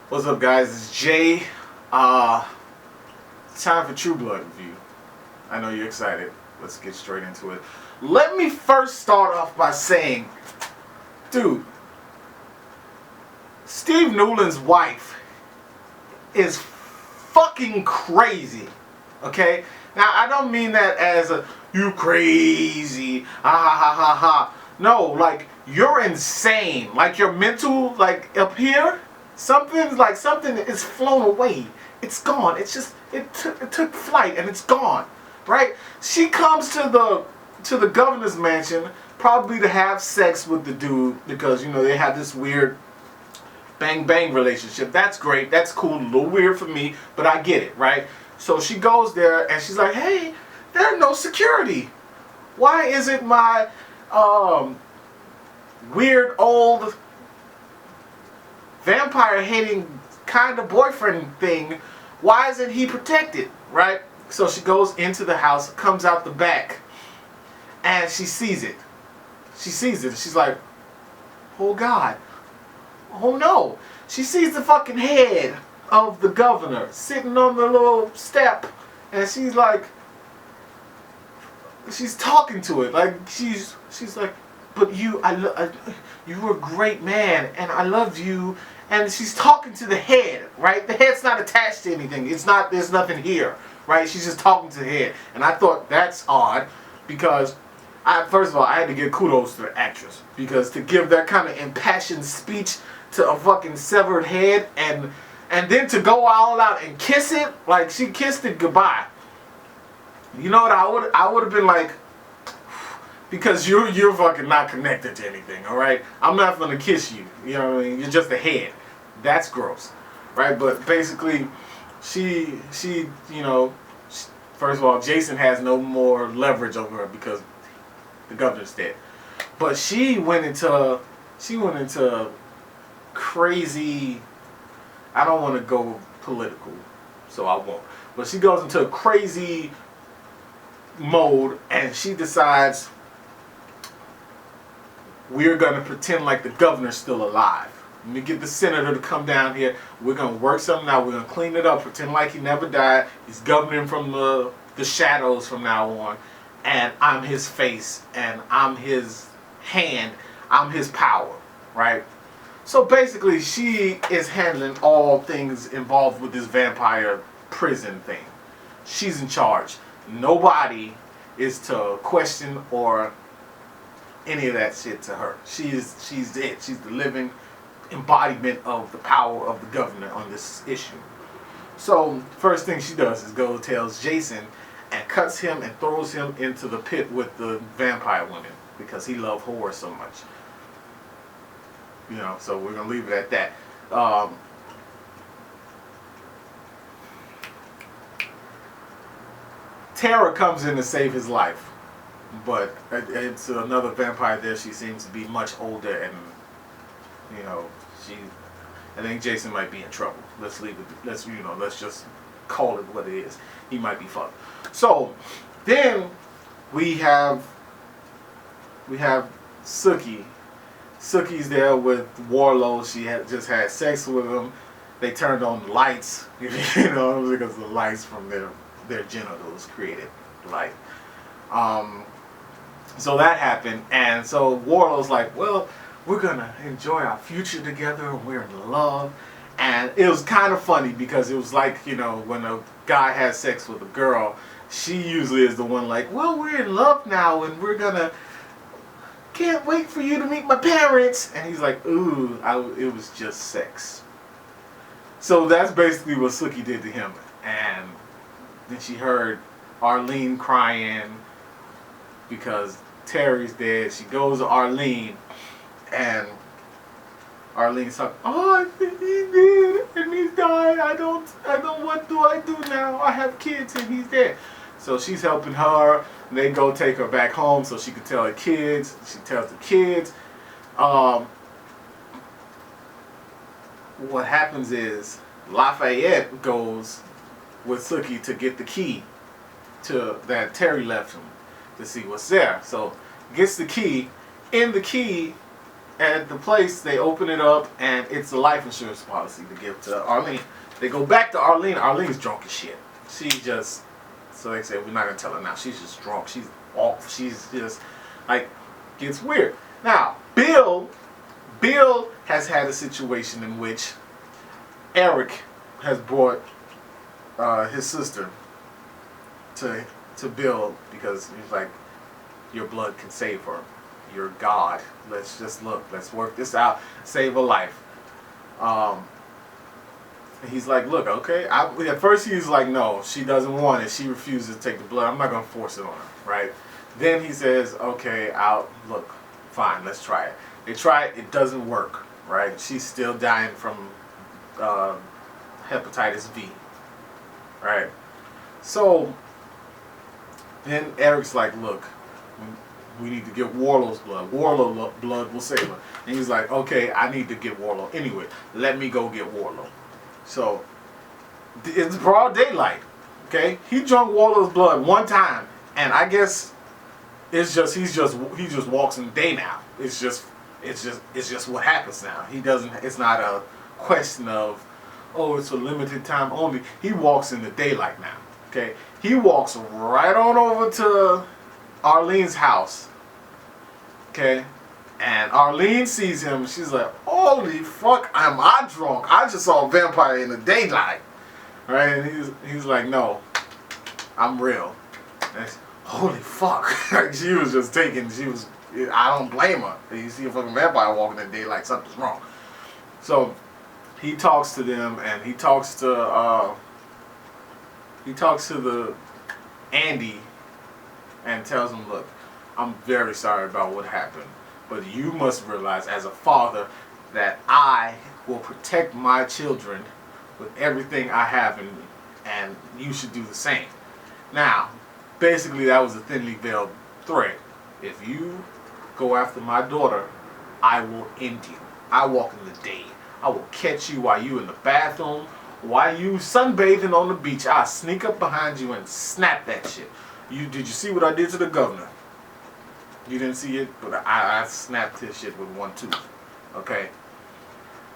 What's up, guys? It's Jay. It's time for True Blood review. I know you're excited. Let's get straight into it. Let me first start off by saying, dude, Steve Newland's wife is fucking crazy. Okay? Now, I don't mean that as a, you crazy, ha ha ha ha ha. No, like, you're insane. Like, your mental, like, up here, something is flown away. It's gone. It's just, it took flight and it's gone. Right? She comes to the governor's mansion probably to have sex with the dude because, you know, they have this weird bang bang relationship. That's great. That's cool. A little weird for me, but I get it, right? So she goes there and she's like, "Hey, there's no security. Why isn't my weird old vampire hating kind of boyfriend thing, why isn't he protected?" Right? So she goes into the house, comes out the back, and she sees it. She sees it. She's like, "Oh God. Oh no." She sees the fucking head of the governor sitting on the little step, and she's like, she's talking to it. Like, she's like, "But you, you were a great man, and I love you." And she's talking to the head, right? The head's not attached to anything. It's not, there's nothing here, right? She's just talking to the head. And I thought that's odd because, first of all, I had to give kudos to the actress. Because to give that kind of impassioned speech to a fucking severed head and then to go all out and kiss it, like she kissed it goodbye. You know what I would have been like, because you're fucking not connected to anything, all right? I'm not gonna kiss you. You know what I mean? You're just a head. That's gross, right? But basically, she you know, first of all, Jason has no more leverage over her because the governor's dead. But she went into crazy. I don't want to go political, so I won't. But she goes into a crazy mode, and she decides, we're going to pretend like the governor's still alive. Let me get the senator to come down here. We're going to work something out. We're going to clean it up. Pretend like he never died. He's governing from the shadows from now on. And I'm his face. And I'm his hand. I'm his power. Right? So basically, she is handling all things involved with this vampire prison thing. She's in charge. Nobody is to question or any of that shit to her. She's it. She's the living embodiment of the power of the governor on this issue. So first thing she does is go tells Jason and cuts him and throws him into the pit with the vampire women because he loved horror so much. You know, so we're gonna leave it at that. Tara comes in to save his life. But it's another vampire there. She seems to be much older, and you know, I think Jason might be in trouble. Let's leave it. Let's just call it what it is. He might be fucked. So then we have Sookie. Sookie's there with Warlow. She just had sex with him. They turned on the lights, you know, because the lights from their genitals created light. So that happened, and so Warlow's like, "Well, we're gonna enjoy our future together, and we're in love." And it was kind of funny because it was like, you know, when a guy has sex with a girl, she usually is the one like, "Well, we're in love now, and can't wait for you to meet my parents." And he's like, "Ooh, it was just sex." So that's basically what Sookie did to him. And then she heard Arlene crying because Terry's dead. She goes to Arlene, and Arlene's like, "Oh, I think he's dead, and he's died. I don't. What do I do now? I have kids, and he's dead." So she's helping her. And they go take her back home so she can tell her kids. She tells the kids. What happens is Lafayette goes with Sookie to get the key to that Terry left him to see what's there. So gets the key. In the key at the place, they open it up, and it's a life insurance policy to give to Arlene. They go back to Arlene. Arlene's drunk as shit. She just, so they say, we're not going to tell her now. She's just drunk. She's off. She's just, like, gets weird. Now, Bill has had a situation in which Eric has brought his sister to Bill because he's like, your blood can save her. You're God. Let's just look. Let's work this out. Save a life. He's like, look, okay. At first he's like, no, she doesn't want it. She refuses to take the blood. I'm not going to force it on her, right? Then he says, okay, look, fine, let's try it. They try it. It doesn't work, right? She's still dying from hepatitis V, right? So then Eric's like, look, we need to get Warlow's blood. Warlow blood will save her. And he's like, okay, I need to get Warlow. Anyway, let me go get Warlow. So it's broad daylight. Okay, he drunk Warlow's blood one time, and I guess he just walks in the day now. It's just what happens now. He doesn't. It's not a question of, oh, it's a limited time only. He walks in the daylight now. Okay, he walks right on over to Arlene's house. Okay. And Arlene sees him. She's like, holy fuck, am I drunk? I just saw a vampire in the daylight. Right? And he's like, no, I'm real. And holy fuck. She was just taking, I don't blame her. You see a fucking vampire walking in the daylight, something's wrong. So he talks to them, and he talks to the Andy and tells him, look, I'm very sorry about what happened. But you must realize as a father that I will protect my children with everything I have in me. And you should do the same. Now, basically that was a thinly veiled threat. If you go after my daughter, I will end you. I walk in the day. I will catch you while you in the bathroom, while you sunbathing on the beach. I'll sneak up behind you and snap that shit. Did you see what I did to the governor? You didn't see it, but I snapped his shit with one tooth. Okay.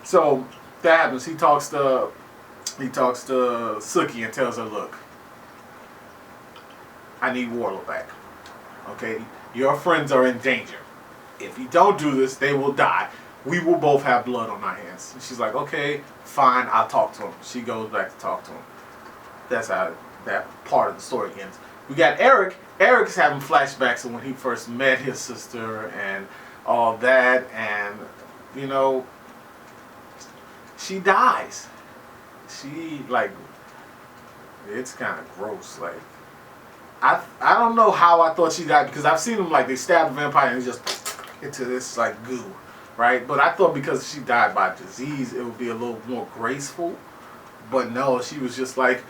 So that happens. He talks to Sookie and tells her, look, I need Warlow back. Okay? Your friends are in danger. If you don't do this, they will die. We will both have blood on our hands. And she's like, okay, fine, I'll talk to him. She goes back to talk to him. That's how that part of the story ends. We got Eric. Eric's having flashbacks of when he first met his sister and all that, and you know, she dies. She, like, it's kind of gross. Like, I don't know how I thought she died, because I've seen them, like, they stab a vampire and just into this like goo, right? But I thought because she died by disease, it would be a little more graceful. But no, she was just like,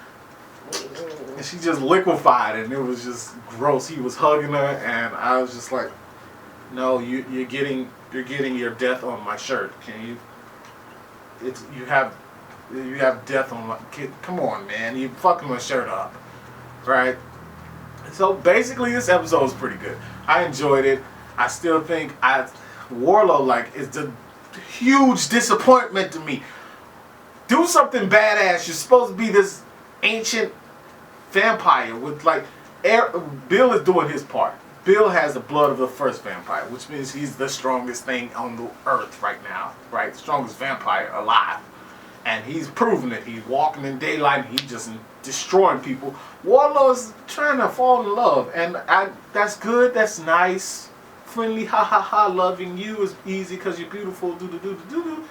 she just liquefied, and it was just gross. He was hugging her, and I was just like, no, you're getting your death on my shirt. Can you? You have death on my kid. Come on, man, you fucking my shirt up, right? So basically, this episode was pretty good. I enjoyed it. I still think Warlow, like, is the huge disappointment to me. Do something badass. You're supposed to be this ancient vampire with, like, Bill is doing his part. Bill has the blood of the first vampire, which means he's the strongest thing on the earth right now, right? The strongest vampire alive. And he's proving it. He's walking in daylight and he's just destroying people. Warlow's trying to fall in love, and that's good, that's nice. Friendly, ha ha ha, loving you is easy because you're beautiful, do do do do do.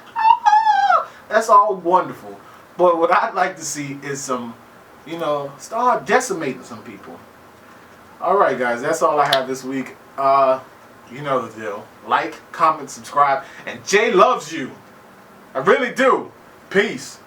That's all wonderful. But what I'd like to see is some, start decimating some people. Alright guys, that's all I have this week. You know the deal. Like, comment, subscribe, and Jay loves you. I really do. Peace.